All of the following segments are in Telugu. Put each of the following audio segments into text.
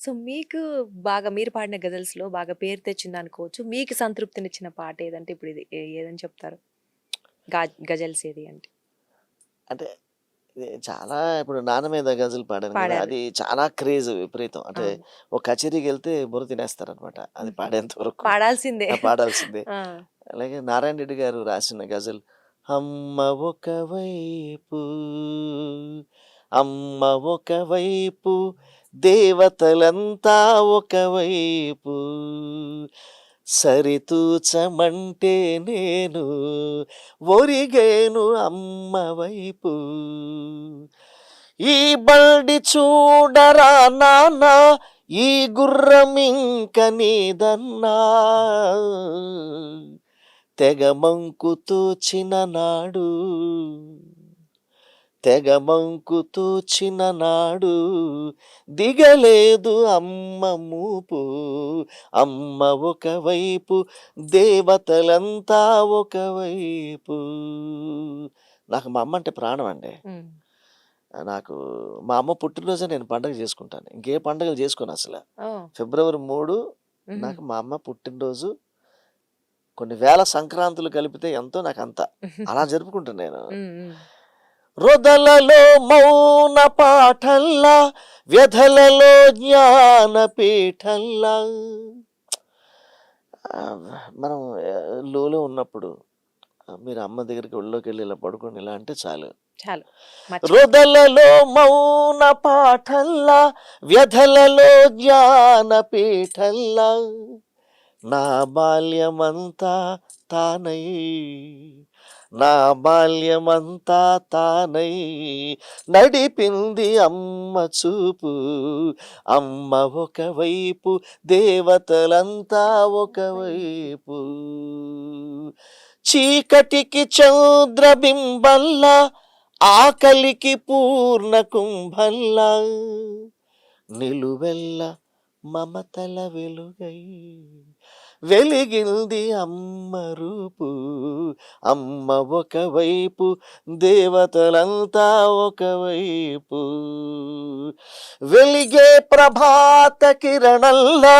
సో, మీకు బాగా మీరు పాడిన గజల్స్‌లో బాగా పేరు తెచ్చిందనుకోవచ్చు. మీకు సంతృప్తినిచ్చిన పాట ఏదంటే ఇప్పుడు ఇది ఏదని చెప్తారు? గా గజల్స్ ఏది అంటే? అంటే ఇది చాలా ఇప్పుడు 'నాన్న మీద గజల్' పాడాను గదా! పాడారు. అది చాలా క్రేజ్ విపరీతం. అంటే అవును. ఒక కచేరీకెళ్తే బుర్ర తినేస్తారనమాట. అది హుహు. పాడేంత వరకు. పాడాల్సిందే. పాడాల్సిందే. ఆ! అలాగే నారాయణ రెడ్డి గారు రాసిన గజల్ అమ్మ ఒకవైపు, అమ్మ ఒకవైపు, దేవతలంతా ఒకవైపు, సరితూచమంటే నేను ఒరిగేను అమ్మ వైపు. ఈ బండి చూడరా నాన్న, ఈ గుర్రం ఇంక నీదన్నా, తెగ మంకుతూచిన నాడు, తెగ మంకుతూచిన నాడు, దిగలేదు అమ్మ మూపు, అమ్మ ఒకవైపు, దేవతలంతా ఒకవైపు. నాకు మా అమ్మ అంటే ప్రాణం అండి. హ్మ్. నాకు మా అమ్మ పుట్టినరోజే నేను పండగ చేసుకుంటాను. ఇంకే పండుగలు చేసుకోను అసల. ఓహ్! ఫిబ్రవరి 3 హుహు. నాకు మా అమ్మ పుట్టినరోజు. కొన్ని వేల సంక్రాంతులు కలిపితే ఎంతో నాకంత. అలా జరుపుకుంటాను నేను. హ్మ్. హ్మ్. రొదలలో మౌన పాఠల్లా, వ్యధలలో జ్ఞానపీఠల్లా. మనం లోలో ఉన్నప్పుడు మీరు అమ్మ దగ్గరికి ఒళ్ళోకెళ్ళి ఇలా పడుకొని ఇలా అంటే చాలు. చాలు. మర్చిపోతాం. రొదలలో మౌన పాఠల్లా, వ్యధలలో జ్ఞానపీఠల్లా, నా బాల్యమంతా తానై, నా బాల్యమంతా తానై, నడిపింది అమ్మ చూపు, అమ్మ ఒకవైపు, దేవతలంతా ఒకవైపు, చీకటికి చంద్రబింబల్లా, ఆకలికి పూర్ణ కుంభల్లా, నిలువెల్ల మమతల వెలుగై, వెలిగింది అమ్మ రూపు, అమ్మ ఒకవైపు, దేవతలంతా ఒకవైపు, వెలిగే ప్రభాత కిరణల్లా,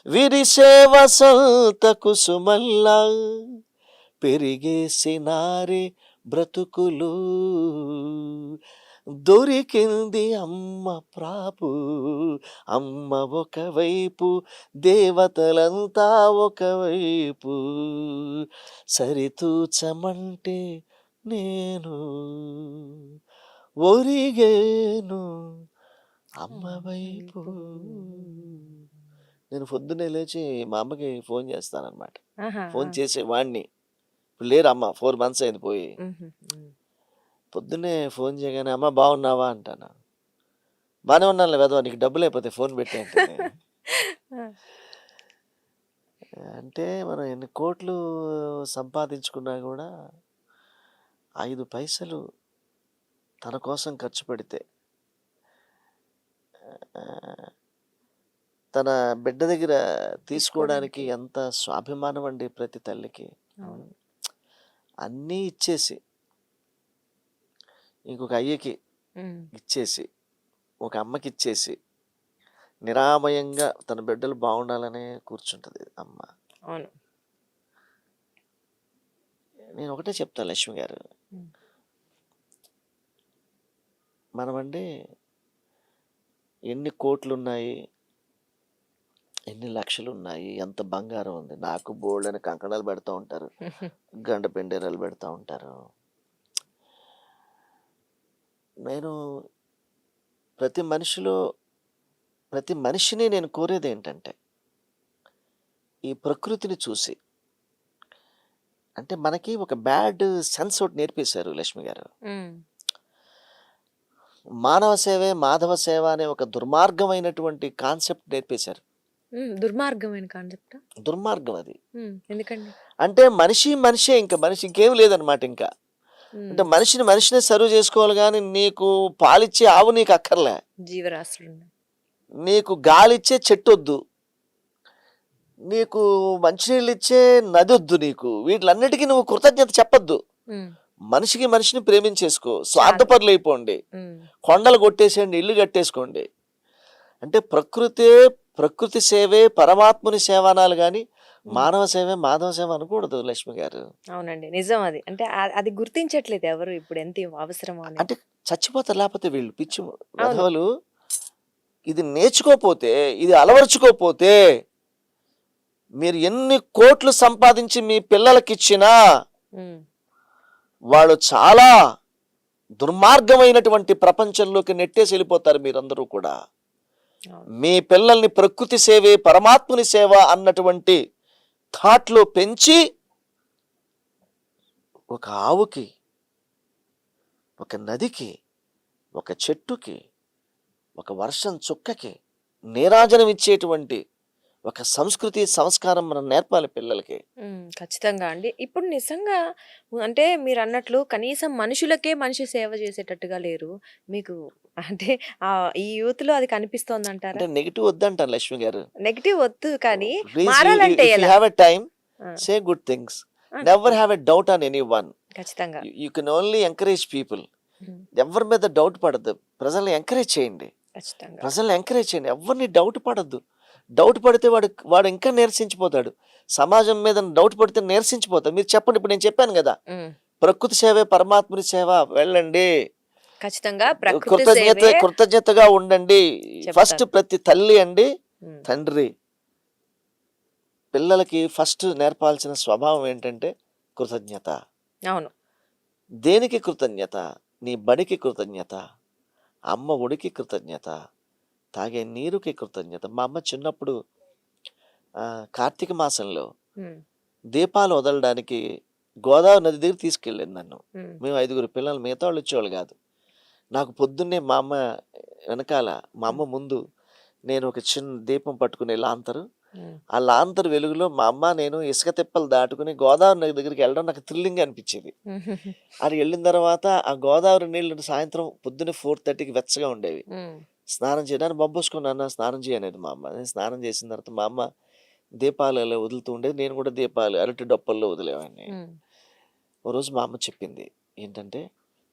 విరిసే వసంత కుసుమల్లా, పెరిగేసినారే బ్రతుకులు, దొరికింది అమ్మ ప్రాపు, అమ్మ ఒకవైపు, దేవతలంతా ఒకవైపు, సరితూచమంటే నేను ఒరిగేను అమ్మ వైపు. నేను పొద్దున్నే లేచి మా అమ్మకి ఫోన్ చేస్తానన్నమాట. ఆహా! ఫోన్ ఆ! చేసేవాడిని. ఇప్పుడు లేరు అమ్మ. 4 మంత్స్ అయింది పోయి. హుహు. హ్మ్. పొద్దున్నే ఫోన్ చేయగానే అమ్మ బాగున్నావా అంటాను. బానే ఉన్నానులే వెధవ నీకు డబ్బులైపోతాయి ఫోన్ పెట్టి అంటది. ఆ! అంటే మనం ఎన్ని కోట్లు సంపాదించుకున్నా కూడా 5 పైసలు తన కోసం ఖర్చు పెడితే ఆహ్, తన బిడ్డ దగ్గర తీసుకోవడానికి తీసుకోవడానికి. ఎంత స్వాభిమానం అండి ప్రతి తల్లికి. అవును. అన్నీ ఇచ్చేసి, ఇంకొక అయ్యకి హ్మ్. ఇచ్చేసి, ఒక అమ్మకిచ్చేసి, నిరామయంగా తన బిడ్డలు బాగుండాలనే కూర్చుంటది అమ్మ. అవును. నేను ఒకటే చెప్తాను లక్ష్మి గారు. హ్మ్. మనమండి ఎన్ని కోట్లున్నాయి, ఎన్ని లక్షలున్నాయి, ఎంత బంగారం ఉంది. నాకు బోల్డన్ని కంకణాలు పెడతా ఉంటారు. గండ పెండేరాలు పెడతా ఉంటారు. నేను ప్రతి మనిషిలో, ప్రతి మనిషిని నేను కోరేదేంటంటే, ఈ ప్రకృతిని చూసి, అంటే మనకి ఒక బ్యాడ్ సెన్స్ ఒకటి నేర్పేశారు లక్ష్మి గారు. హ్మ్. మానవ సేవే మాధవ సేవ అనే ఒక దుర్మార్గమైనటువంటి కాన్సెప్ట్ నేర్పేశారు. హ్మ్. దుర్మార్గమైన కాన్సెప్టా? దుర్మార్గం అది. హ్మ్. ఎందుకండి? అంటే మనిషే ఇంక. మనిషి ఇంకేం లేదనమాట ఇంకా. అంటే హ్మ్. మనిషినే సర్వ్ చేసుకోవాలి గానీ, నీకు పాలిచ్చే ఆవు నీకు అక్కర్లే. జీవరాశులున్నాయి. నీకు గాలిచ్చే చెట్టొద్దు. నీకు మంచినీళ్ళిచ్చే నదొద్దు నీకు. వీటిలన్నిటికి నువ్వు కృతజ్ఞత చెప్పొద్దు. హ్మ్. మనిషిని ప్రేమించేసుకో. చాలు. స్వార్థపరులైపోండి. హ్మ్. కొండలు కొట్టేసేయండి, ఇల్లు కట్టేసుకోండి. అంటే ప్రకృతి సేవే పరమాత్ముని సేవ అనాలి కానీ ఉమ్. మానవ సేవే మాధవ సేవ అనకూడదు లక్ష్మి గారు. అవునండి, నిజం అది. అంటే అది గుర్తించట్లేదు ఎవరు ఇప్పుడు ఎంత అవసరమో అనేది. అంటే చచ్చిపోతారు లేకపోతే వీళ్ళు పిచ్చి అవును. వెధవలు. ఇది నేర్చుకోపోతే, ఇది అలవర్చుకోపోతే మీరు ఎన్ని కోట్లు సంపాదించి మీ పిల్లలకి ఇచ్చినా ఉమ్. వాళ్ళు చాలా దుర్మార్గమైనటువంటి ప్రపంచంలోకి నెట్టేసి వెళ్ళిపోతారు మీరందరూ కూడా. అవును. మీ పిల్లల్ని ప్రకృతి సేవే పరమాత్ముని సేవ అన్నటువంటి థాట్లో పెంచి ఒక ఆవుకి, ఒక నదికి, ఒక చెట్టుకి, ఒక వర్షం చుక్కకి నీరాజనం ఇచ్చేటువంటి ఒక సంస్కృతి సంస్కారం మనం నేర్పాలి పిల్లలకి. ఖచ్చితంగా అండి. ఇప్పుడు నిజంగా అంటే మీరన్నట్లు కనీసం మనుషులకే మనిషి సేవ చేసేటట్టుగా లేరు. మీకు అంటే ఈ యూత్‌లో అది కనిపిస్తోందంటారా? అంటే నెగిటివ్ వద్దంటాను లక్ష్మి గారు. నెగెటివ్ వద్దు కానీ ప్లీజ్ మారాలంటే ఇఫ్ యూ ఎలా? Have a time ah! Say good things. Ah! Never have a doubt on anyone. ఖచ్చితంగా. You can only encourage people. Hmm. ఎవరి మీద డౌట్ పడద్దు. ప్రజల్ని ఎంకరేజ్ చేయండి. ఖచ్చితంగా. ప్రజల్ని ఎంకరేజ్ చేయండి. ఎవరిని డౌట్ పడద్దు. డౌట్ పడితే వాడు ఇంకా నీరసించిపోతాడు. సమాజం మీద డౌట్ పడితే నీరసించిపోతాడు. మీరు చెప్పండి, ఇప్పుడు నేను చెప్పాను కదా, హ్మ్. ప్రకృతి సేవే పరమాత్ముని సేవ, వెళ్ళండి. ఖచ్చితంగా ప్రకృతి సేవే కృతజ్ఞతగా ఉండండి. ఫస్ట్ చెప్తారు. ప్రతి తల్లి అండి, హ్మ్. తండ్రి పిల్లలకి ఫస్ట్ నేర్పాల్సిన స్వభావం ఏంటంటే కృతజ్ఞత. అవును. దేనికి కృతజ్ఞత? నీ బడికి కృతజ్ఞత, అమ్మ ఒడికి కృతజ్ఞత, తాగే నీరుకి కృతజ్ఞత. మా అమ్మ చిన్నప్పుడు కార్తీక మాసంలో హ్మ్. దీపాలు వదలడానికి గోదావరి నది దగ్గర తీసుకెళ్ళింది నన్ను. హ్మ్. మేము 5 పిల్లలు, మిగతా వాళ్ళు వచ్చేవాళ్ళు కాదు. నాకు పొద్దున్నే మా అమ్మ వెనకాల, మా అమ్మ ముందు నేను ఒక చిన్న దీపం పట్టుకునే లాంతరు. హ్మ్. ఆ లాంతరు వెలుగులో మా అమ్మ నేను ఇసుక తిప్పలు దాటుకుని గోదావరి నది దగ్గరికి వెళ్ళడం నాకు థ్రిల్లింగ్ అనిపించేది. అది వెళ్ళిన తర్వాత ఆ గోదావరి నీళ్ళు సాయంత్రం పొద్దున్నే 4:30కి వెచ్చగా ఉండేవి. హ్మ్. స్నానం చేయడానికి బొబ్బోసుకున్నాను, స్నానం చేయనేది మా అమ్మ. నేను స్నానం చేసిన తర్వాత మా అమ్మ దీపాలు అలా వదులుతూ ఉండేది. నేను కూడా దీపాలు అరటి డొప్పల్లో వదిలేవాడిని. హ్మ్. ఓ రోజు మా అమ్మ చెప్పింది ఏంటంటే,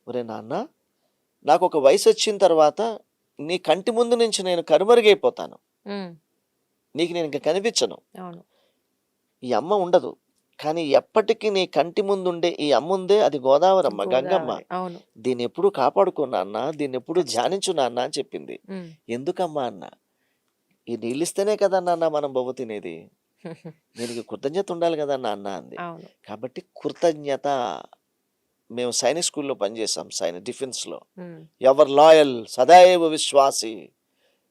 ఒరే నాన్న, నాకు ఒక వయసు వచ్చిన తర్వాత నీ కంటి ముందు నుంచి నేను కనుమరుగైపోతాను. హ్మ్. నీకు నేను ఇంకా కనిపించను. అవును. ఈ అమ్మ ఉండదు. కానీ ఎప్పటికీ నీ కంటి ముందు ఉండే ఈ అమ్మ ఉందే, అది గోదావరమ్మ, గంగమ్మ. గోదావరి. అవును. దీన్ని ఎప్పుడు కాపాడుకో నాన్న, దీన్ని ఎప్పుడు ఖచ్చితంగా. ధ్యానించు నాన్న అని చెప్పింది. హ్మ్. ఎందుకమ్మా అన్న, ఈ నీళ్ళిస్తేనే కదా నాన్న మనం బొవ్వ తినేది. దీనికి కృతజ్ఞత ఉండాలి కదా నాన్న అంది. అవును. కాబట్టి కృతజ్ఞత. మేము సైనిక్ స్కూల్లో పనిచేసాం, డిఫెన్స్లో. హ్మ్. ఎవర్ లాయల్ సదైవ విశ్వాసి,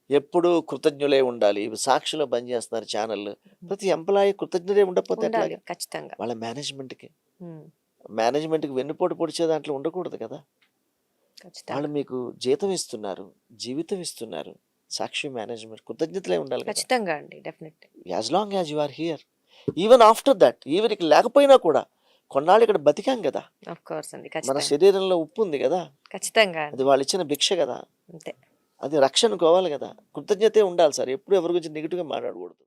ఎప్పుడూ కృతజ్ఞులే ఉండాలి. ఇవి సాక్షిలో పనిచేస్తున్నారు ఛానల్. ప్రతి ఎంప్లాయీ కృతజ్ఞులే ఉండకపోతే ఉండాలి ఎట్లాగే? ఖచ్చితంగా. వాళ్ళ మేనేజ్మెంట్కి హ్మ్. వెన్నుపోటు పొడిచే దాంట్లో ఉండకూడదు కదా. ఖచ్చితంగా. వాళ్ళు మీకు జీతం ఇస్తున్నారు, జీవితం ఇస్తున్నారు. సాక్షి మేనేజ్మెంట్ కృతజ్ఞతలే ఉండాలి కదా. ఖచ్చితంగా అండి. Definitely. As long as you are here, even after that, even ఇక లేకపోయినా కూడా కొన్నాళ్ళు ఇక్కడ బతికాం కదా. ఆఫ్ కోర్స్ అండి. మన ఖచ్చితంగా. శరీరంలో ఉప్పు ఉంది కదా, ఖచ్చితంగా అది అండి. వాళ్ళు ఇచ్చిన భిక్ష కదా. అంతే. అది రక్షణ కోవాలి కదా. కృతజ్ఞతే ఉండాలి సార్. ఎప్పుడు ఎవరి గురించి నెగిటివ్గా మాట్లాడకూడదు.